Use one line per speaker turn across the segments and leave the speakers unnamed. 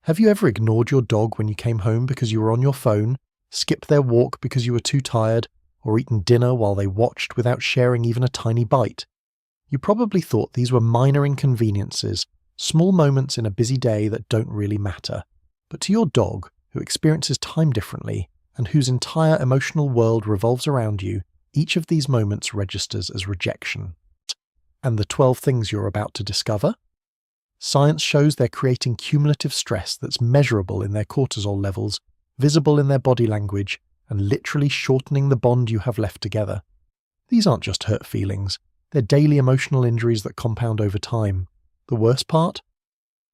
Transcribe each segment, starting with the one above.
Have you ever ignored your dog when you came home because you were on your phone, skipped their walk because you were too tired, or eaten dinner while they watched without sharing even a tiny bite? You probably thought these were minor inconveniences, small moments in a busy day that don't really matter. But to your dog, who experiences time differently, and whose entire emotional world revolves around you, each of these moments registers as rejection. And the 12 things you're about to discover? Science shows they're creating cumulative stress that's measurable in their cortisol levels, visible in their body language, and literally shortening the bond you have left together. These aren't just hurt feelings, they're daily emotional injuries that compound over time. The worst part?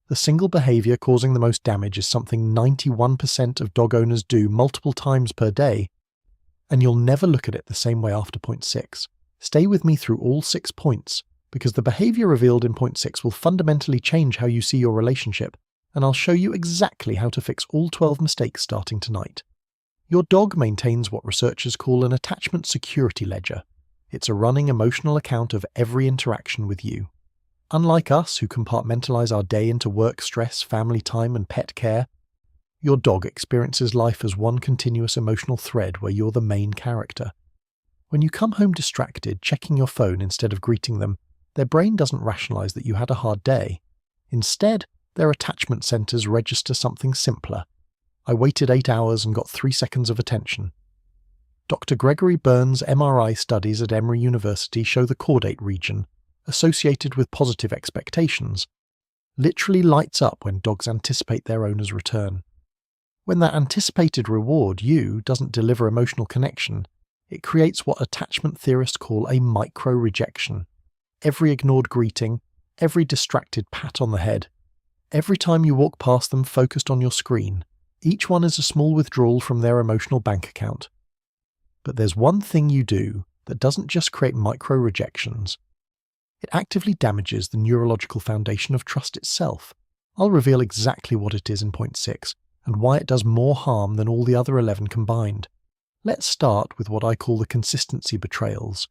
The single behavior causing the most damage is something 91% of dog owners do multiple times per day. And you'll never look at it the same way after point 6. Stay with me through all 6 points, because the behavior revealed in point 6 will fundamentally change how you see your relationship, and I'll show you exactly how to fix all 12 mistakes starting tonight. Your dog maintains what researchers call an attachment security ledger. It's a running emotional account of every interaction with you. Unlike us, who compartmentalize our day into work stress, family time, and pet care, your dog experiences life as one continuous emotional thread where you're the main character. When you come home distracted, checking your phone instead of greeting them, their brain doesn't rationalize that you had a hard day. Instead, their attachment centers register something simpler. I waited 8 hours and got 3 seconds of attention. Dr. Gregory Burns' MRI studies at Emory University show the caudate region, associated with positive expectations, literally lights up when dogs anticipate their owner's return. When that anticipated reward, you, doesn't deliver emotional connection, it creates what attachment theorists call a micro-rejection. Every ignored greeting, every distracted pat on the head, every time you walk past them focused on your screen, each one is a small withdrawal from their emotional bank account. But there's one thing you do that doesn't just create micro-rejections. It actively damages the neurological foundation of trust itself. I'll reveal exactly what it is in point 6, and why it does more harm than all the other 11 combined. Let's start with what I call the consistency betrayals.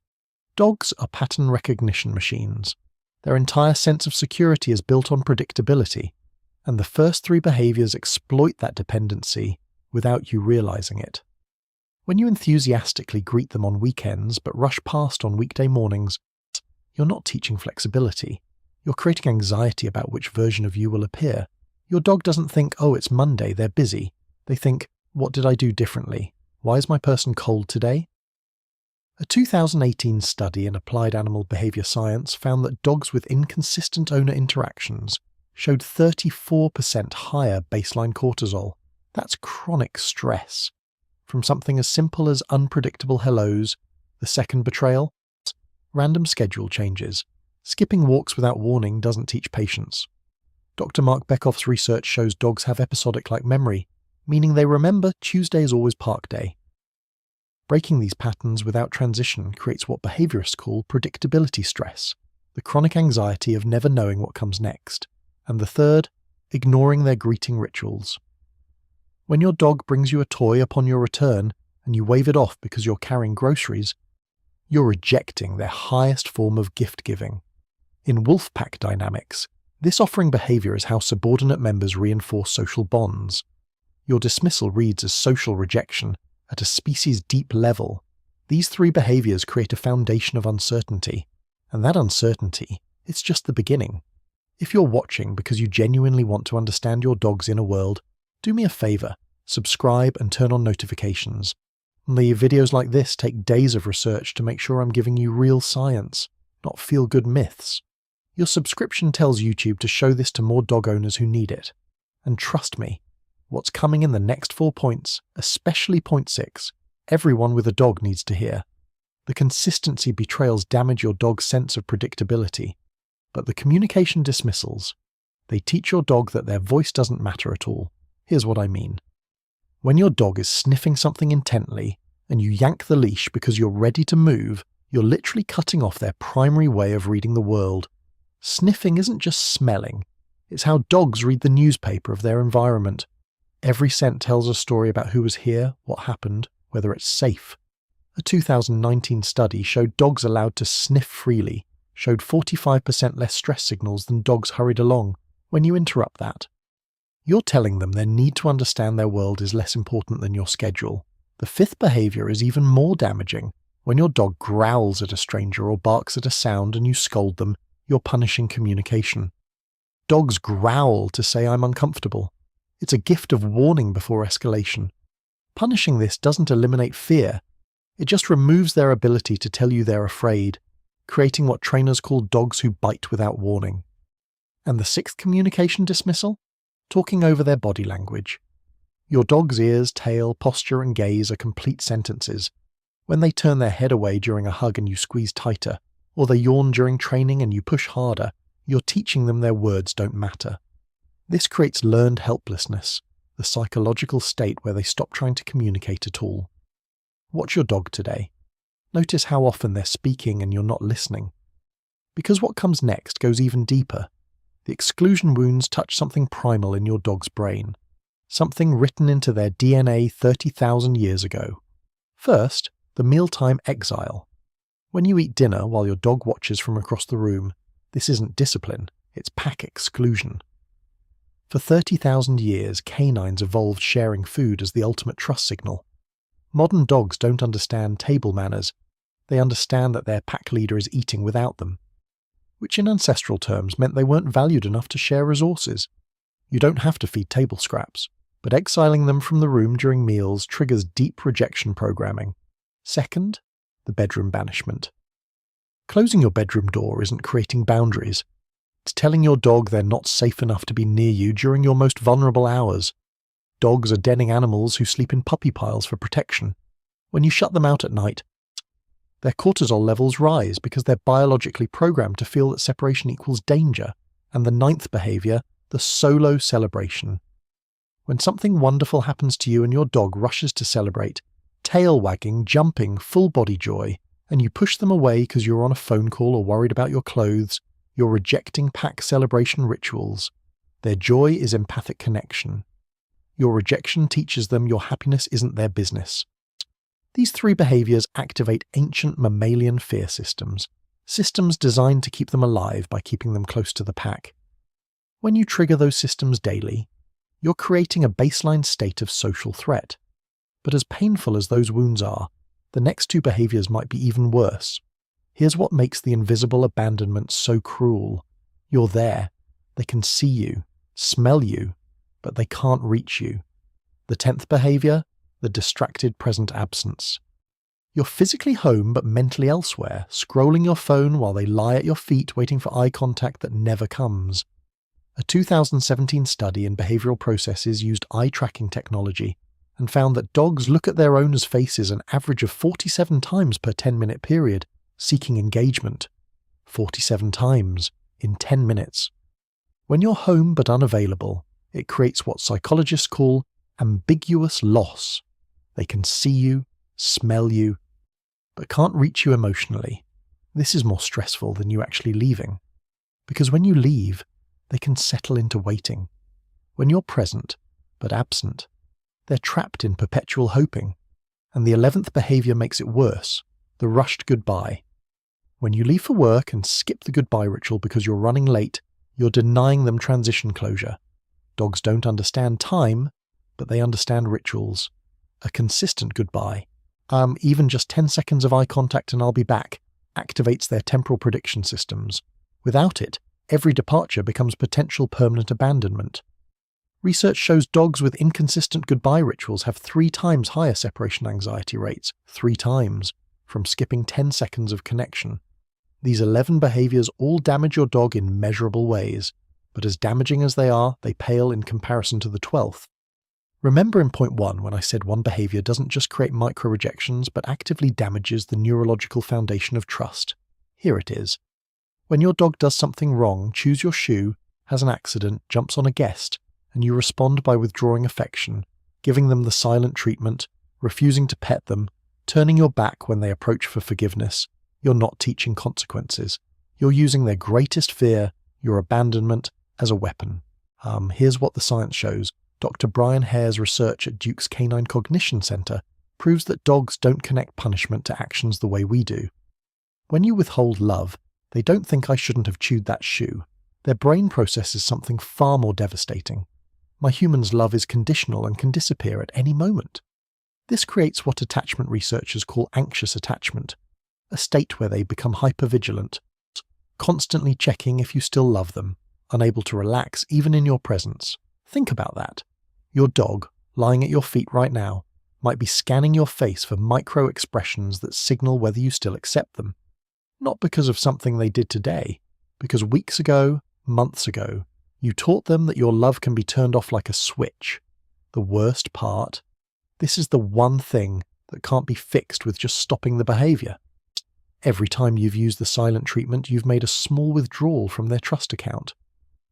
Dogs are pattern recognition machines. Their entire sense of security is built on predictability, and the first 3 behaviors exploit that dependency without you realizing it. When you enthusiastically greet them on weekends but rush past on weekday mornings, you're not teaching flexibility. You're creating anxiety about which version of you will appear. Your dog doesn't think, oh, it's Monday, they're busy. They think, what did I do differently? Why is my person cold today? A 2018 study in Applied Animal Behavior Science found that dogs with inconsistent owner interactions showed 34% higher baseline cortisol. That's chronic stress. From something as simple as unpredictable hellos, the second betrayal, random schedule changes. Skipping walks without warning doesn't teach patience. Dr. Mark Bekoff's research shows dogs have episodic-like memory, meaning they remember Tuesday is always park day. Breaking these patterns without transition creates what behaviorists call predictability stress, the chronic anxiety of never knowing what comes next. And the third, ignoring their greeting rituals. When your dog brings you a toy upon your return and you wave it off because you're carrying groceries, you're rejecting their highest form of gift giving. In wolf pack dynamics, this offering behavior is how subordinate members reinforce social bonds. Your dismissal reads as social rejection at a species deep level. These 3 behaviors create a foundation of uncertainty, and that uncertainty, it's just the beginning. If you're watching because you genuinely want to understand your dog's inner world, do me a favor, subscribe and turn on notifications. The videos like this take days of research to make sure I'm giving you real science, not feel-good myths. Your subscription tells YouTube to show this to more dog owners who need it. And trust me, what's coming in the next 4 points, especially point 6, everyone with a dog needs to hear. The consistency betrayals damage your dog's sense of predictability, but the communication dismissals, they teach your dog that their voice doesn't matter at all. Here's what I mean. When your dog is sniffing something intently, and you yank the leash because you're ready to move, you're literally cutting off their primary way of reading the world. Sniffing isn't just smelling, it's how dogs read the newspaper of their environment. Every scent tells a story about who was here, what happened, whether it's safe. A 2019 study showed dogs allowed to sniff freely showed 45% less stress signals than dogs hurried along. When you interrupt that, You're telling them their need to understand their world is less important than your schedule. The fifth behavior is even more damaging. When your dog growls at a stranger or barks at a sound and you scold them, you're punishing communication. Dogs growl to say I'm uncomfortable. It's a gift of warning before escalation. Punishing this doesn't eliminate fear. It just removes their ability to tell you they're afraid, creating what trainers call dogs who bite without warning. And the sixth communication dismissal? Talking over their body language. Your dog's ears, tail, posture and gaze are complete sentences. When they turn their head away during a hug and you squeeze tighter, or they yawn during training and you push harder, you're teaching them their words don't matter. This creates learned helplessness, the psychological state where they stop trying to communicate at all. Watch your dog today. Notice how often they're speaking and you're not listening. Because what comes next goes even deeper. The exclusion wounds touch something primal in your dog's brain, something written into their DNA 30,000 years ago. First, the mealtime exile. When you eat dinner while your dog watches from across the room, this isn't discipline, it's pack exclusion. For 30,000 years, canines evolved sharing food as the ultimate trust signal. Modern dogs don't understand table manners. They understand that their pack leader is eating without them, which in ancestral terms meant they weren't valued enough to share resources. You don't have to feed table scraps, but exiling them from the room during meals triggers deep rejection programming. Second, the bedroom banishment. Closing your bedroom door isn't creating boundaries. It's telling your dog they're not safe enough to be near you during your most vulnerable hours. Dogs are denning animals who sleep in puppy piles for protection. When you shut them out at night, their cortisol levels rise because they're biologically programmed to feel that separation equals danger. And the ninth behavior, the solo celebration. When something wonderful happens to you and your dog rushes to celebrate, tail wagging, jumping, full body joy, and you push them away because you're on a phone call or worried about your clothes, you're rejecting pack celebration rituals. Their joy is empathic connection. Your rejection teaches them your happiness isn't their business. These three behaviors activate ancient mammalian fear systems designed to keep them alive by keeping them close to the pack. When you trigger those systems daily, you're creating a baseline state of social threat. But as painful as those wounds are, the next two behaviors might be even worse. Here's what makes the invisible abandonment so cruel. You're there. They can see you, smell you, but they can't reach you. The 10th behavior, the distracted present absence. You're physically home but mentally elsewhere, scrolling your phone while they lie at your feet waiting for eye contact that never comes. A 2017 study in behavioral processes used eye tracking technology and found that dogs look at their owners' faces an average of 47 times per 10-minute period, seeking engagement. 47 times in 10 minutes. When you're home but unavailable, it creates what psychologists call ambiguous loss. They can see you, smell you, but can't reach you emotionally. This is more stressful than you actually leaving. Because when you leave, they can settle into waiting. When you're present, but absent, they're trapped in perpetual hoping. And the 11th behavior makes it worse, the rushed goodbye. When you leave for work and skip the goodbye ritual because you're running late, you're denying them transition closure. Dogs don't understand time, but they understand rituals. A consistent goodbye, even just 10 seconds of eye contact and I'll be back, activates their temporal prediction systems. Without it, every departure becomes potential permanent abandonment. Research shows dogs with inconsistent goodbye rituals have 3 times higher separation anxiety rates, 3 times, from skipping 10 seconds of connection. These 11 behaviors all damage your dog in measurable ways, but as damaging as they are, they pale in comparison to the 12th. Remember in point 1 when I said one behavior doesn't just create micro-rejections, but actively damages the neurological foundation of trust? Here it is. When your dog does something wrong, chews your shoe, has an accident, jumps on a guest, and you respond by withdrawing affection, giving them the silent treatment, refusing to pet them, turning your back when they approach for forgiveness, you're not teaching consequences. You're using their greatest fear, your abandonment, as a weapon. Here's what the science shows. Dr. Brian Hare's research at Duke's Canine Cognition Center proves that dogs don't connect punishment to actions the way we do. When you withhold love, they don't think I shouldn't have chewed that shoe. Their brain processes something far more devastating. My human's love is conditional and can disappear at any moment. This creates what attachment researchers call anxious attachment, a state where they become hypervigilant, constantly checking if you still love them, unable to relax even in your presence. Think about that. Your dog, lying at your feet right now, might be scanning your face for micro-expressions that signal whether you still accept them. Not because of something they did today, because weeks ago, months ago, you taught them that your love can be turned off like a switch. The worst part? This is the one thing that can't be fixed with just stopping the behavior. Every time you've used the silent treatment, you've made a small withdrawal from their trust account.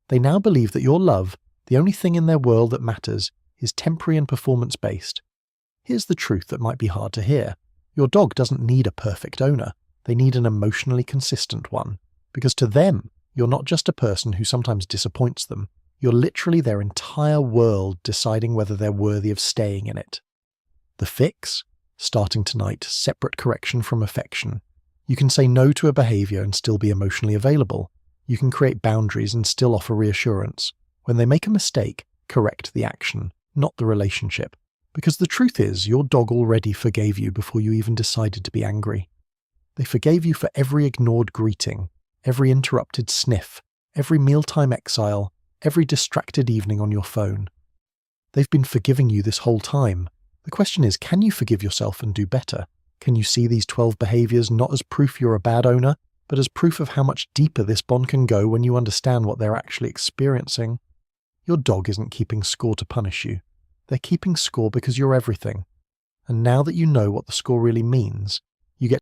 They now believe that your love, the only thing in their world that matters, is temporary and performance-based. Here's the truth that might be hard to hear. Your dog doesn't need a perfect owner. They need an emotionally consistent one. Because to them, you're not just a person who sometimes disappoints them. You're literally their entire world deciding whether they're worthy of staying in it. The fix? Starting tonight, separate correction from affection. You can say no to a behavior and still be emotionally available. You can create boundaries and still offer reassurance. When they make a mistake, correct the action, not the relationship. Because the truth is, your dog already forgave you before you even decided to be angry. They forgave you for every ignored greeting, every interrupted sniff, every mealtime exile, every distracted evening on your phone. They've been forgiving you this whole time. The question is, can you forgive yourself and do better? Can you see these 12 behaviors not as proof you're a bad owner, but as proof of how much deeper this bond can go when you understand what they're actually experiencing? Your dog isn't keeping score to punish you. They're keeping score because you're everything. And now that you know what the score really means,